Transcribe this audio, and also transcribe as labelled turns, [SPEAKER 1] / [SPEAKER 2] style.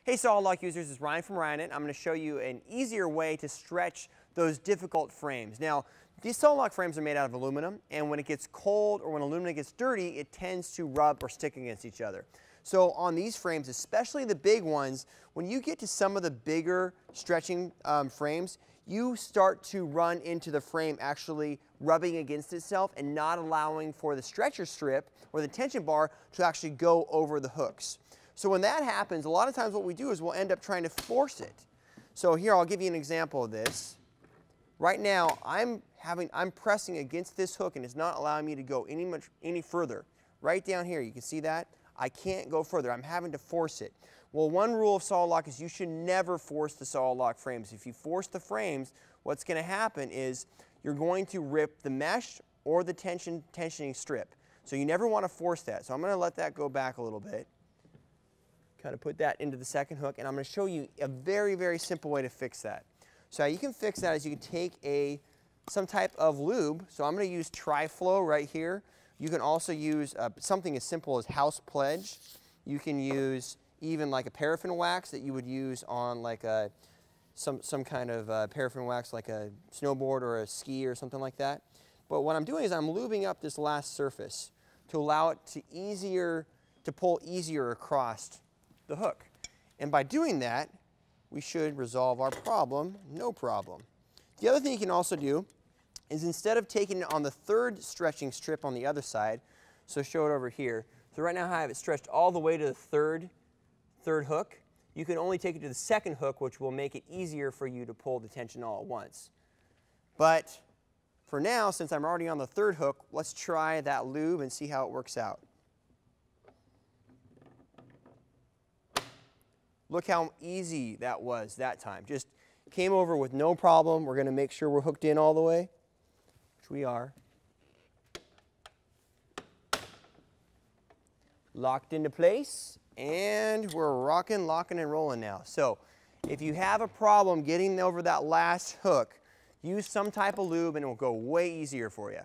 [SPEAKER 1] Hey Solid-Loc users, it's Ryan from Ryonet. I'm going to show you an easier way to stretch those difficult frames. Now, these Solid-Loc frames are made out of aluminum, and when it gets cold or when aluminum gets dirty, it tends to rub or stick against each other. So on these frames, especially the big ones, when you get to some of the bigger stretching frames, you start to run into the frame actually rubbing against itself and not allowing for the stretcher strip or the tension bar to actually go over the hooks. So when that happens, a lot of times what we do is we'll end up trying to force it. So here, I'll give you an example of this. Right now, I'm pressing against this hook and it's not allowing me to go any further. Right down here, you can see that? I can't go further. I'm having to force it. Well, one rule of Solid-Loc is you should never force the Solid-Loc frames. If you force the frames, what's going to happen is you're going to rip the mesh or the tensioning strip. So you never want to force that. So I'm going to let that go back a little bit. Kind of put that into the second hook, and I'm going to show you a very, very simple way to fix that. So how you can fix that is you can take some type of lube. So I'm going to use Tri-Flow right here. You can also use something as simple as House Pledge. You can use even like a paraffin wax that you would use on like some kind of paraffin wax like a snowboard or a ski or something like that. But what I'm doing is I'm lubing up this last surface to allow it to pull easier across the hook. And by doing that, we should resolve our problem, no problem. The other thing you can also do is instead of taking it on the third stretching strip on the other side, so show it over here. So right now I have it stretched all the way to the third hook. You can only take it to the second hook, which will make it easier for you to pull the tension all at once. But for now, since I'm already on the third hook, let's try that lube and see how it works out. Look how easy that was that time. Just came over with no problem. We're going to make sure we're hooked in all the way, which we are. Locked into place, and we're rocking, locking, and rolling now. So if you have a problem getting over that last hook, use some type of lube and it will go way easier for you.